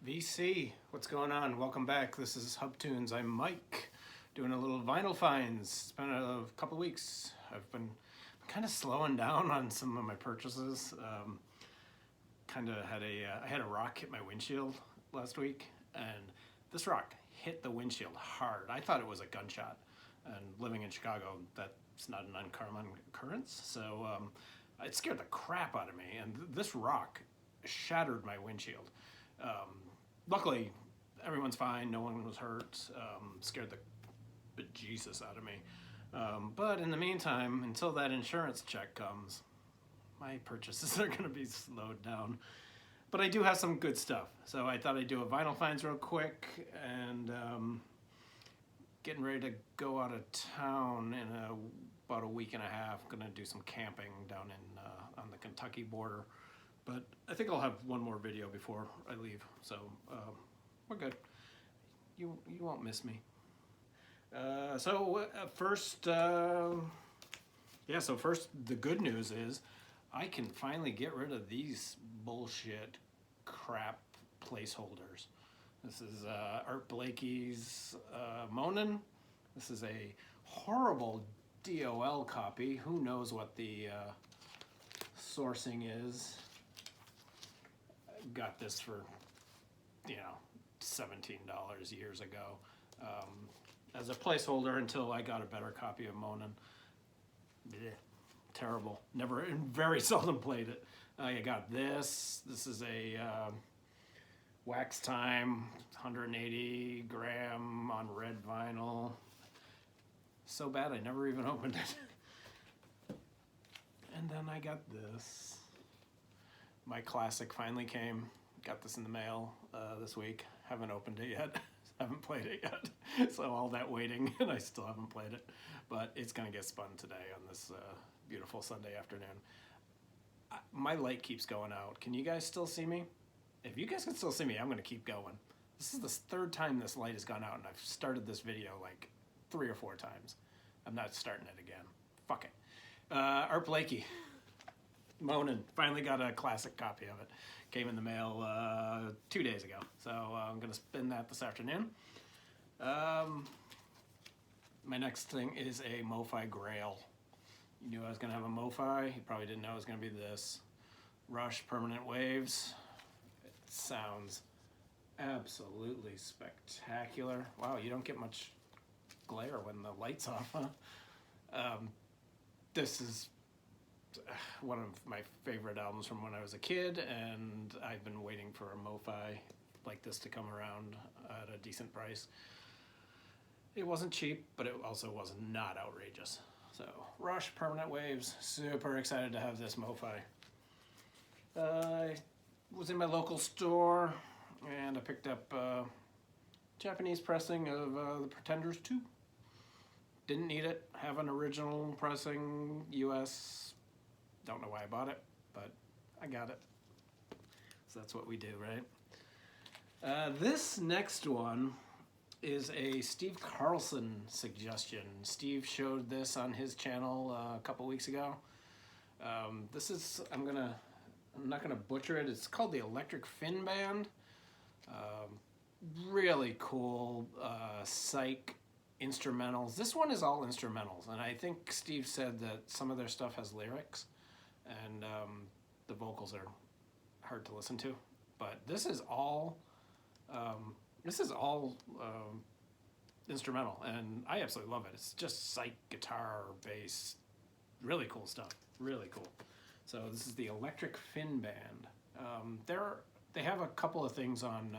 VC, what's going on? Welcome back. This is Hub Tunes. I'm Mike, doing a little vinyl finds. It's been a couple weeks. I've been kind of slowing down on some of my purchases. I had a rock hit my windshield last week, and this rock hit the windshield hard. I thought it was a gunshot, and living in Chicago, that's not an uncommon occurrence. So it scared the crap out of me, and this rock shattered my windshield. Luckily, everyone's fine. No one was hurt. Scared the bejesus out of me. But in the meantime, until that insurance check comes, my purchases are going to be slowed down. But I do have some good stuff. So I thought I'd do a vinyl finds real quick, and getting ready to go out of town in about a week and a half. Going to do some camping down in on the Kentucky border. But I think I'll have one more video before I leave, so we're good. You won't miss me. First, the good news is I can finally get rid of these bullshit crap placeholders. This is Art Blakey's Moanin'. This is a horrible DOL copy. Who knows what the sourcing is. Got this for, $17 years ago as a placeholder until I got a better copy of Moanin'. Blech, terrible. Never, very seldom played it. I got this. This is a Wax Time, 180 gram on red vinyl. So bad I never even opened it. And then I got this. My classic finally came. Got this in the mail this week. Haven't opened it yet. Haven't played it yet. So all that waiting, and I still haven't played it. But it's going to get spun today on this beautiful Sunday afternoon. My light keeps going out. Can you guys still see me? If you guys can still see me, I'm going to keep going. This is the third time this light has gone out, and I've started this video like 3 or 4 times. I'm not starting it again. Fuck it. Art Blakey. Moanin'. Finally got a classic copy of it. Came in the mail 2 days ago. So I'm going to spin that this afternoon. My next thing is a MoFi Grail. You knew I was going to have a MoFi. You probably didn't know it was going to be this. Rush Permanent Waves. It sounds absolutely spectacular. Wow, you don't get much glare when the light's off, huh? This is one of my favorite albums from when I was a kid, and I've been waiting for a MoFi like this to come around at a decent price. It wasn't cheap, but it also was not outrageous. So, Rush, Permanent Waves, super excited to have this MoFi. I was in my local store, and I picked up a Japanese pressing of The Pretenders 2. Didn't need it, have an original pressing, US. Don't know why I bought it, but I got it. So that's what we do, right? This next one is a Steve Carlson suggestion. Steve showed this on his channel a couple weeks ago. This is, I'm not gonna butcher it. It's called the Electric Fin Band. Really cool Psych instrumentals. This one is all instrumentals, and I think Steve said that some of their stuff has lyrics. And the vocals are hard to listen to, but this is all instrumental, and I absolutely love it. It's just Psych guitar, bass, really cool stuff, really cool. So this is the Electric Fin Band. They have a couple of things on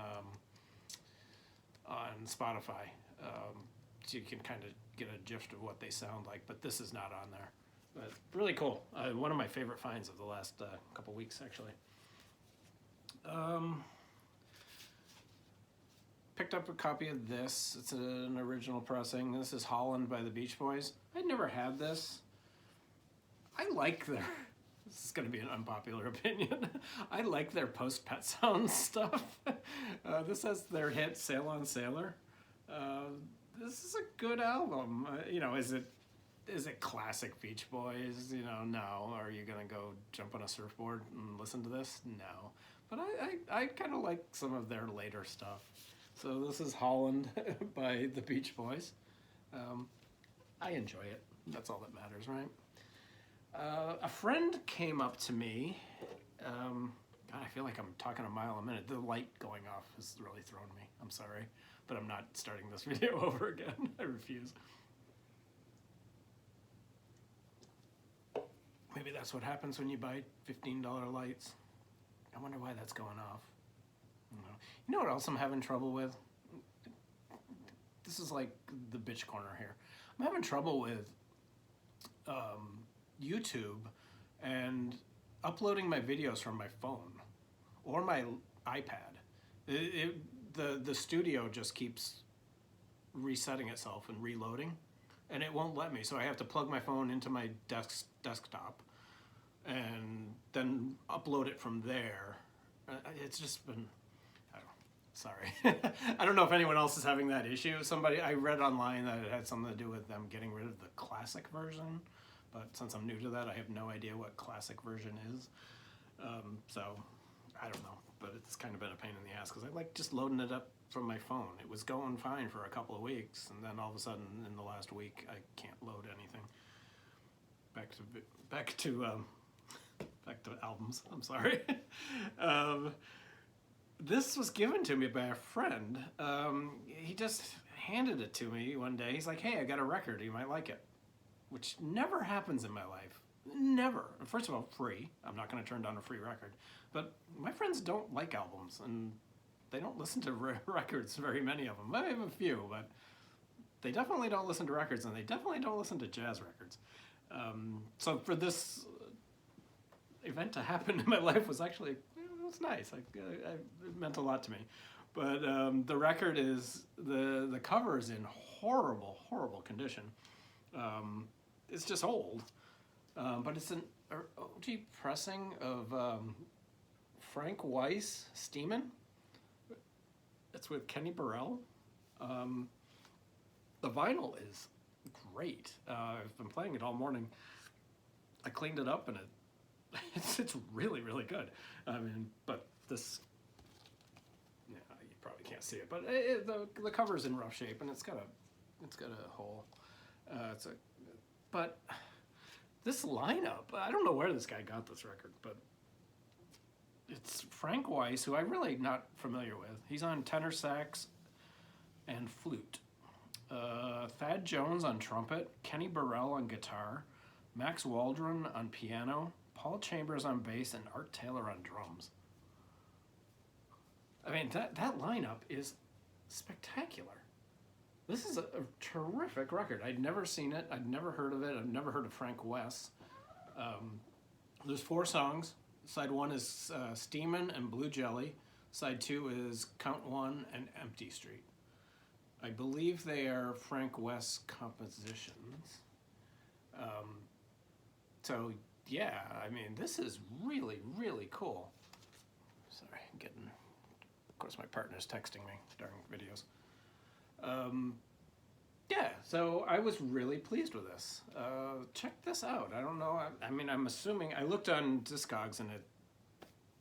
Spotify, so you can kind of get a gist of what they sound like, but this is not on there. But really cool. One of my favorite finds of the last couple weeks, actually. Picked up a copy of this. It's an original pressing. This is Holland by the Beach Boys. I'd never had this. I like their... This is going to be an unpopular opinion. I like their post-Pet Sounds stuff. This has their hit Sail on Sailor. This is a good album. Is it classic Beach Boys? No. Are you gonna go jump on a surfboard and listen to this? No. but I kind of like some of their later stuff. So this is Holland by the Beach Boys. I enjoy it. That's all that matters, right? A friend came up to me. God, I feel like I'm talking a mile a minute. The light going off has really thrown me. I'm sorry, but I'm not starting this video over again. I refuse. Maybe that's what happens when you buy $15 lights. I wonder why that's going off. You know what else I'm having trouble with? This is like the bitch corner here. I'm having trouble with YouTube and uploading my videos from my phone or my iPad. The studio just keeps resetting itself and reloading, and it won't let me. So I have to plug my phone into my desktop and then upload it from there. It's just been, sorry. I don't know if anyone else is having that issue. I read online that it had something to do with them getting rid of the classic version, but since I'm new to that, I have no idea what classic version is. So I don't know, but it's kind of been a pain in the ass because I like just loading it up from my phone. It was going fine for a couple of weeks, and then all of a sudden in the last week, I can't load anything. Back to albums. I'm sorry. This was given to me by a friend. He just handed it to me one day. He's like, "Hey, I got a record. You might like it," which never happens in my life. Never. First of all, free. I'm not going to turn down a free record. But my friends don't like albums, and they don't listen to records, very many of them. I have a few, but they definitely don't listen to records, and they definitely don't listen to jazz records. So for this event to happen in my life was actually, it was nice. It meant a lot to me. But the record is, the cover is in horrible, horrible condition. It's just old. But it's an OG pressing of Frank Weiss Steeman. It's with Kenny Burrell. The vinyl is great. I've been playing it all morning. I cleaned it up and it's really, really good. I mean, but this, yeah, you probably can't see it, but the cover's in rough shape and it's got a hole. But this lineup, I don't know where this guy got this record, but it's Frank Weiss, who I'm really not familiar with. He's on tenor sax and flute. Thad Jones on trumpet, Kenny Burrell on guitar, Max Waldron on piano, Paul Chambers on bass, and Art Taylor on drums. I mean, that lineup is spectacular. This is a terrific record. I'd never seen it. I'd never heard of it. I've never heard of Frank Weiss. There's 4 songs. Side 1 is Steamin' and Blue Jelly. Side 2 is Count 1 and Empty Street. I believe they are Frank Weiss compositions. So yeah, I mean, this is really, really cool. Sorry, I'm getting, of course my partner's texting me during videos. Yeah, so I was really pleased with this. Check this out. I don't know, I mean, I'm assuming, I looked on Discogs and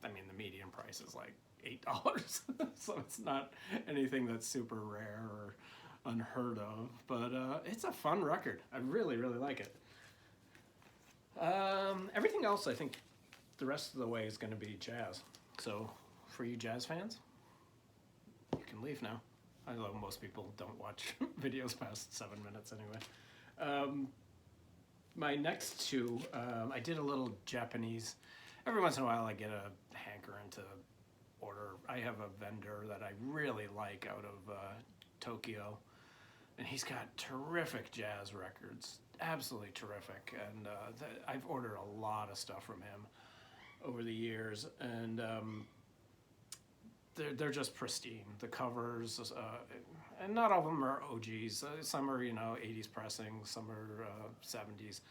the median price is like $8. So it's not anything that's super rare or unheard of, but it's a fun record. I really, really like it. Everything else, I think the rest of the way is going to be jazz. So for you jazz fans, you can leave now. I know most people don't watch videos past 7 minutes anyway. My next 2, I did a little Japanese. Every once in a while I get a hankering to order. I have a vendor that I really like out of Tokyo, and he's got terrific jazz records, absolutely terrific. And I've ordered a lot of stuff from him over the years, and they're just pristine. The covers, and not all of them are OGs. Some are 80s pressing, some are 70s.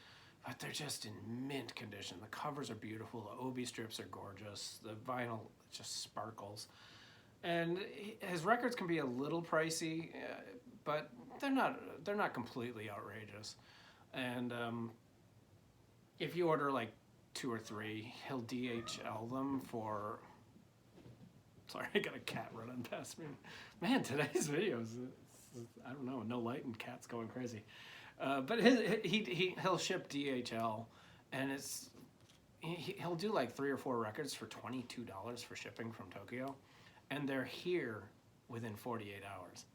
But they're just in mint condition. The covers are beautiful. The OB strips are gorgeous. The vinyl just sparkles. And his records can be a little pricey, but they're not completely outrageous. And if you order like 2 or 3, he'll DHL them for Sorry, I got a cat running past me. Man, today's videos, I don't know, no light and cats going crazy. But he'll ship DHL, and he'll do like 3 or 4 records for $22 for shipping from Tokyo, and they're here within 48 hours.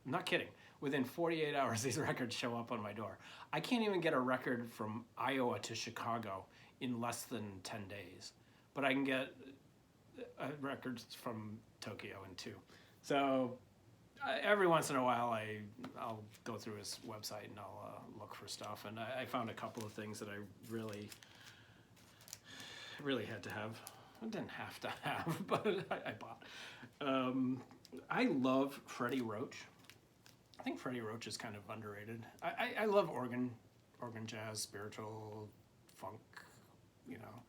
I'm not kidding. Within 48 hours, these records show up on my door. I can't even get a record from Iowa to Chicago in less than 10 days, but I can get records from Tokyo in 2. So every once in a while, I'll go through his website and I'll look for stuff, and I found a couple of things that I really had to have. I didn't have to have, but I bought. I love Freddie Roach. I think Freddie Roach is kind of underrated. I love organ jazz, spiritual, funk, you know.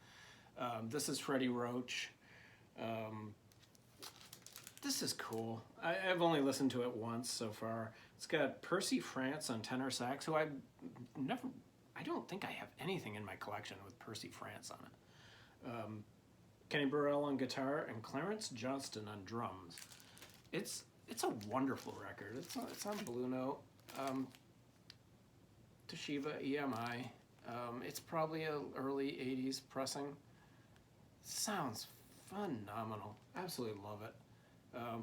This is Freddie Roach. This is cool. I've only listened to it once so far. It's got Percy France on tenor sax, who I don't think I have anything in my collection with Percy France on it. Kenny Burrell on guitar and Clarence Johnston on drums. It's a wonderful record. It's on Blue Note. Toshiba EMI. It's probably an early 80s pressing. Sounds phenomenal. Absolutely love it.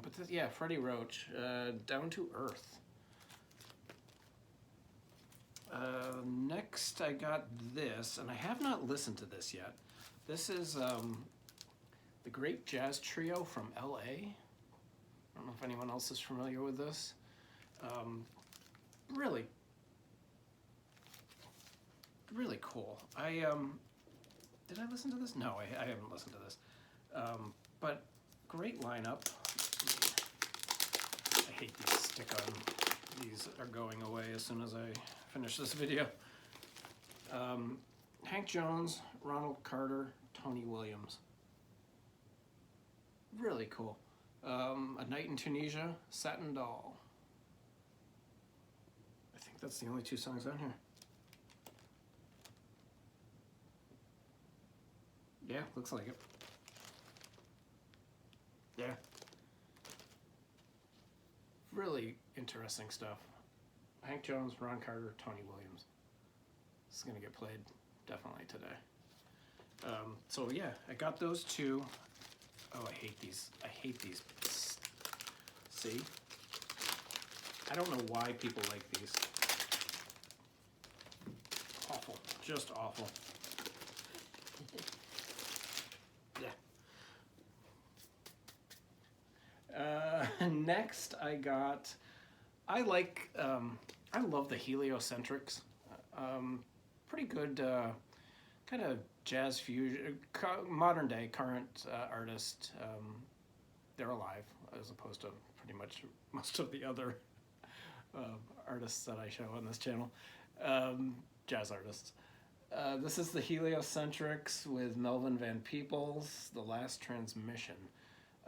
But yeah, Freddie Roach, Down to Earth. Next I got this, and I have not listened to this yet. This is the Great Jazz Trio from LA. I don't know if anyone else is familiar with this. Really cool. Did I listen to this? No, I haven't listened to this. But great lineup. I hate these stick-on. These are going away as soon as I finish this video. Hank Jones, Ronald Carter, Tony Williams. Really cool. A Night in Tunisia, Satin Doll. I think that's the only 2 songs on here. Yeah, looks like it. Yeah. Really interesting stuff. Hank Jones, Ron Carter, Tony Williams. This is gonna get played definitely today. So yeah, I got those 2. Oh, I hate these. See? I don't know why people like these. Awful. Just awful. Yeah. Next I love the Heliocentrics. Pretty good kind of jazz fusion, modern day, current artist. They're alive, as opposed to pretty much most of the other artists that I show on this channel, jazz artists. This is the Heliocentrics with Melvin Van Peebles, The Last Transmission.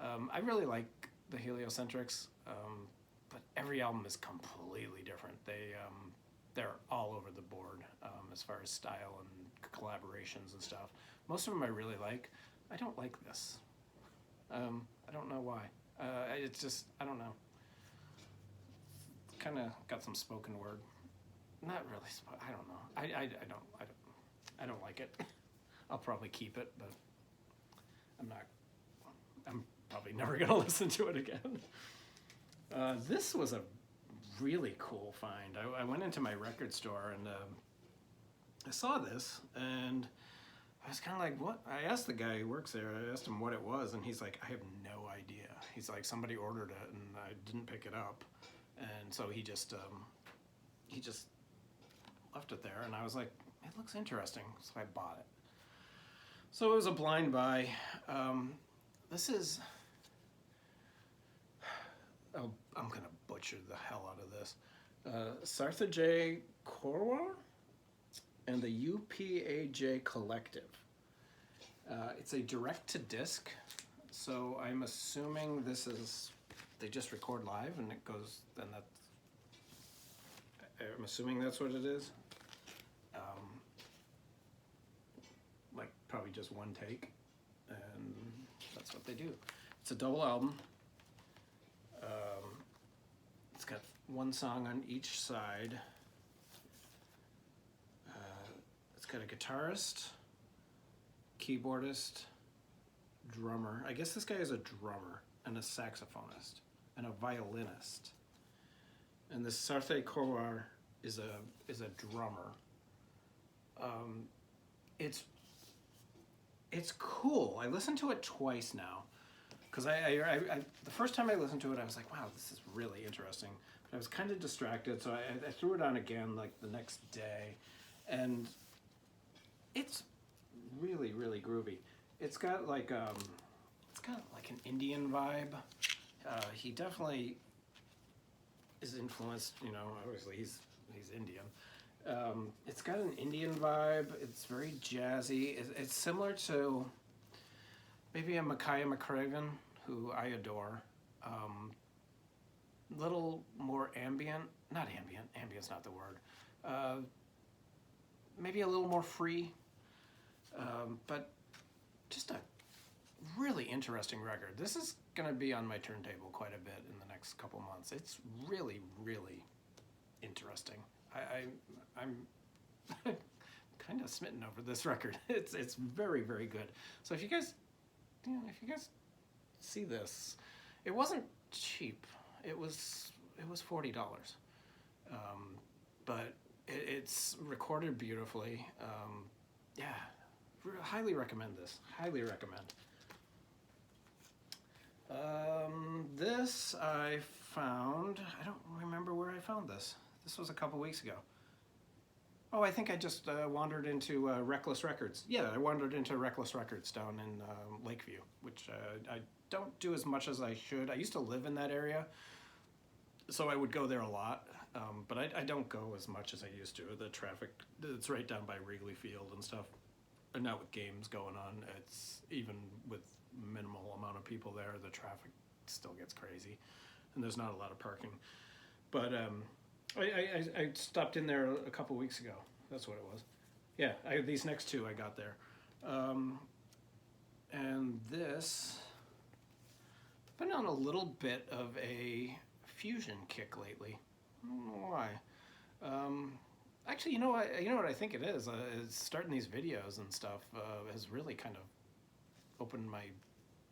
I really like the Heliocentrics, but every album is completely different. They're all over the board as far as style and collaborations and stuff. Most of them I really like. I don't like this. I don't know why. It's just, I don't know. Kind of got some spoken word. Not really. I don't know. I don't like it. I'll probably keep it, but I'm probably never gonna listen to it again. This was a really cool find. I went into my record store and I saw this and I was kind of like, what? I asked the guy who works there, I asked him what it was, and he's like, I have no idea. He's like, somebody ordered it and I didn't pick it up. And so he just left it there, and I was like, it looks interesting, so I bought it. So it was a blind buy. This is, oh, I'm gonna butcher the hell out of this. Sartha J. Korwar and the UPAJ Collective. It's a direct-to-disc, so I'm assuming this is, they just record live and it goes, then that's, I'm assuming that's what it is. Like probably just one take, and that's what they do. It's a double album. It's got one song on each side. It's got a guitarist, keyboardist, drummer. I guess this guy is a drummer and a saxophonist and a violinist. And this Sarthe Korwar is a drummer. It's cool. I listened to it twice now, because I the first time I listened to it, I was like, wow, this is really interesting. But I was kind of distracted, so I threw it on again like the next day, and it's really, really groovy. It's got like an Indian vibe. He definitely is influenced, you know, obviously he's Indian. It's got an Indian vibe. It's very jazzy. It's similar to maybe a Micaiah McCraven, who I adore. Little more ambient, not ambient, ambient's not the word. Maybe a little more free, but just a really interesting record. This is gonna be on my turntable quite a bit in the next couple months. It's really, really interesting. I'm kind of smitten over this record. It's very, very good. So if you guys see this, it wasn't cheap. It was $40, but it's recorded beautifully. Yeah, highly recommend this. Highly recommend. This I found. I don't remember where I found this. This was a couple weeks ago. Oh, I think I just wandered into Reckless Records. Yeah, I wandered into Reckless Records down in Lakeview, which I don't do as much as I should. I used to live in that area, so I would go there a lot, but I don't go as much as I used to. The traffic, it's right down by Wrigley Field and stuff. And now with games going on, it's even with minimal amount of people there, the traffic still gets crazy, and there's not a lot of parking. But I stopped in there a couple weeks ago. That's what it was. Yeah, these next two I got there. And this, I've been on a little bit of a fusion kick lately. I don't know why. Actually, you know what I think it is? Starting these videos and stuff has really kind of opened my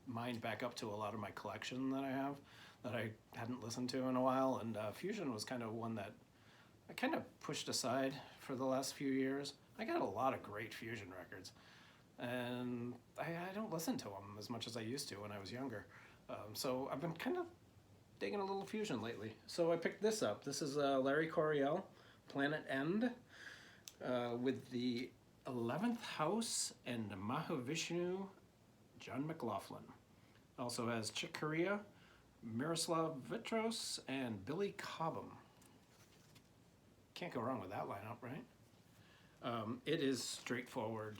mind back up to a lot of my collection that I have that I hadn't listened to in a while, and fusion was kind of one that I kind of pushed aside for the last few years. I got a lot of great fusion records, and I don't listen to them as much as I used to when I was younger. So I've been kind of digging a little fusion lately. So I picked this up. This is Larry Coryell, Planet End, with the 11th House and Mahavishnu, John McLaughlin. Also has Chick Corea, Miroslav Vitros, and Billy Cobham. Can't go wrong with that lineup, right? It is straightforward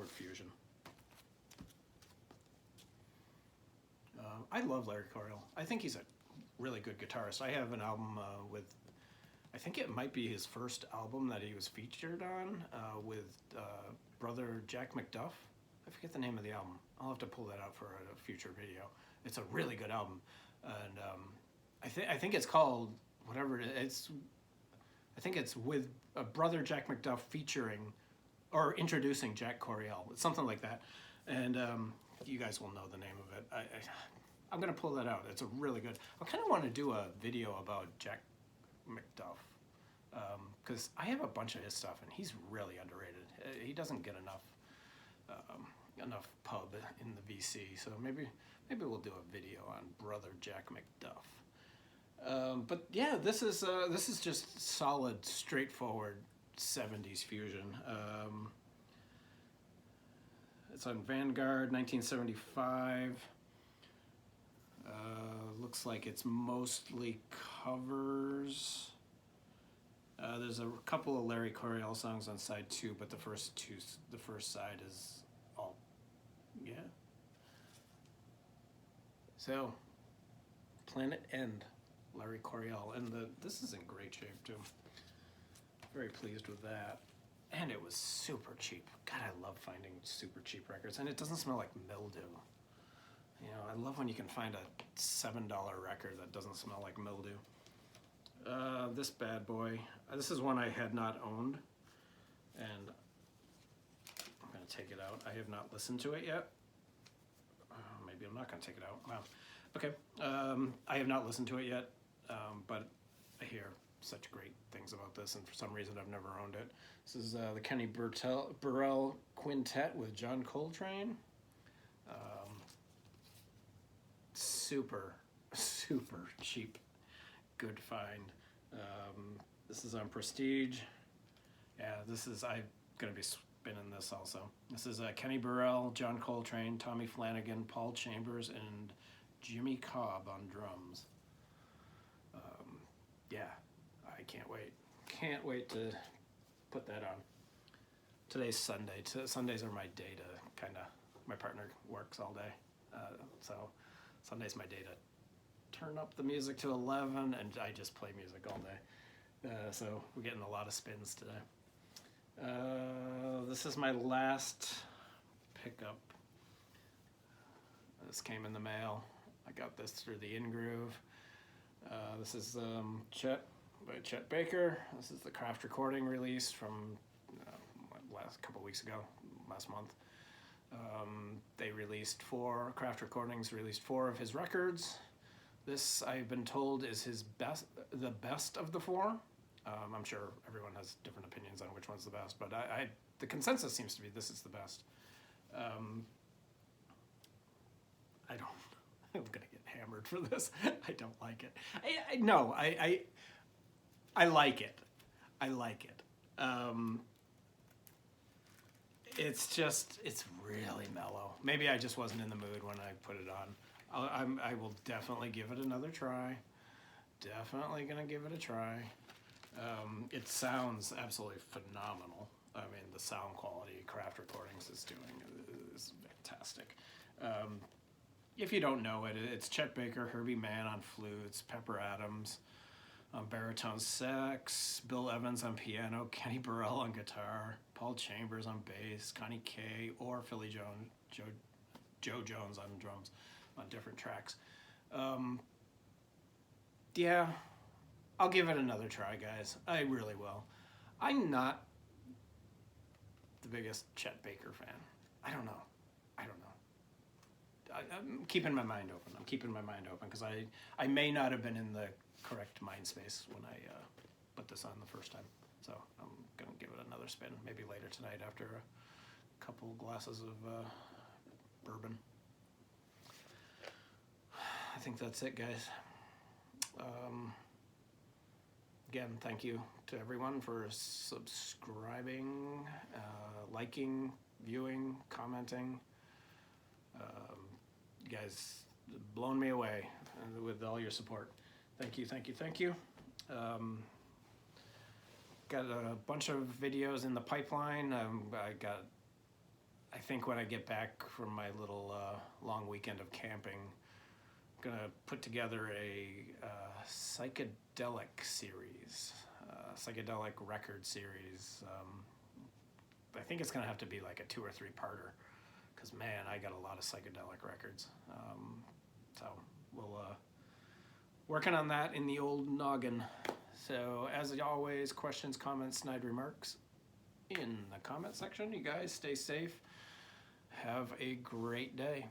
fusion. I love Larry Coryell. I think he's a really good guitarist. I have an album with, I think it might be his first album that he was featured on with brother Jack McDuff. I forget the name of the album. I'll have to pull that out for a future video. It's a really good album, and I think it's called whatever it is. I think it's with brother Jack McDuff featuring or introducing Jack Coryell. It's something like that, and you guys will know the name of it. I'm gonna pull that out. It's a really good. I kind of want to do a video about Jack McDuff because I have a bunch of his stuff, and he's really underrated. He doesn't get enough pub in the VC, so maybe we'll do a video on brother Jack McDuff. But yeah, this is just solid, straightforward 70s fusion. It's on Vanguard, 1975. Looks like it's mostly covers. There's a couple of Larry Coryell songs on side 2, but the first side is all, yeah. So, Planet End, Larry Coryell, and this is in great shape too. Very pleased with that. And it was super cheap. God, I love finding super cheap records, and it doesn't smell like mildew. love when you can find a $7 record that doesn't smell like mildew. This bad boy. This is one I had not owned, and I'm gonna take it out. I have not listened to it yet. Maybe I'm not gonna take it out. Wow. Okay. I have not listened to it yet, but I hear such great things about this, and for some reason I've never owned it. This is the Kenny Burrell Quintet with John Coltrane. Super cheap, good find. This is on Prestige. Yeah, I'm gonna be spinning this also. This is Kenny Burrell, John Coltrane, Tommy Flanagan, Paul Chambers, and Jimmy Cobb on drums. Yeah, I can't wait. Can't wait to put that on. Today's Sunday. Sundays are my day to my partner works all day. So Sunday's my day to turn up the music to 11, and I just play music all day. So we're getting a lot of spins today. This is my last pickup. This came in the mail. I got this through the In-Groove. This is Chet by Chet Baker. This is the Craft recording release from couple weeks ago, last month. They released Craft Recordings released 4 of his records. This, I've been told, is the best of the 4. I'm sure everyone has different opinions on which one's the best, but the consensus seems to be this is the best. I'm gonna get hammered for this. I don't like it. I like it. I like it. It's really mellow. Maybe I just wasn't in the mood when I put it on. I will definitely give it another try. Definitely gonna give it a try. It sounds absolutely phenomenal. I mean, the sound quality Craft Recordings is doing is fantastic. If you don't know it, it's Chet Baker, Herbie Mann on flutes, Pepper Adams on baritone sax, Bill Evans on piano, Kenny Burrell on guitar, Paul Chambers on bass, Connie Kay or Philly Joe Jones on drums on different tracks. Yeah, I'll give it another try, guys. I really will. I'm not the biggest Chet Baker fan. I don't know. I'm keeping my mind open. I'm keeping my mind open because I may not have been in the correct mind space when I put this on the first time. So I'm going to give it another spin, maybe later tonight after a couple glasses of bourbon. I think that's it, guys. Again, thank you to everyone for subscribing, liking, viewing, commenting. You guys blown me away with all your support. Thank you. Got a bunch of videos in the pipeline. I think when I get back from my little long weekend of camping, I'm gonna put together a psychedelic series, psychedelic record series. I think it's gonna have to be like a 2 or 3 parter, because man, I got a lot of psychedelic records. So we'll working on that in the old noggin. So as always, questions, comments, snide remarks in the comment section. You guys stay safe. Have a great day.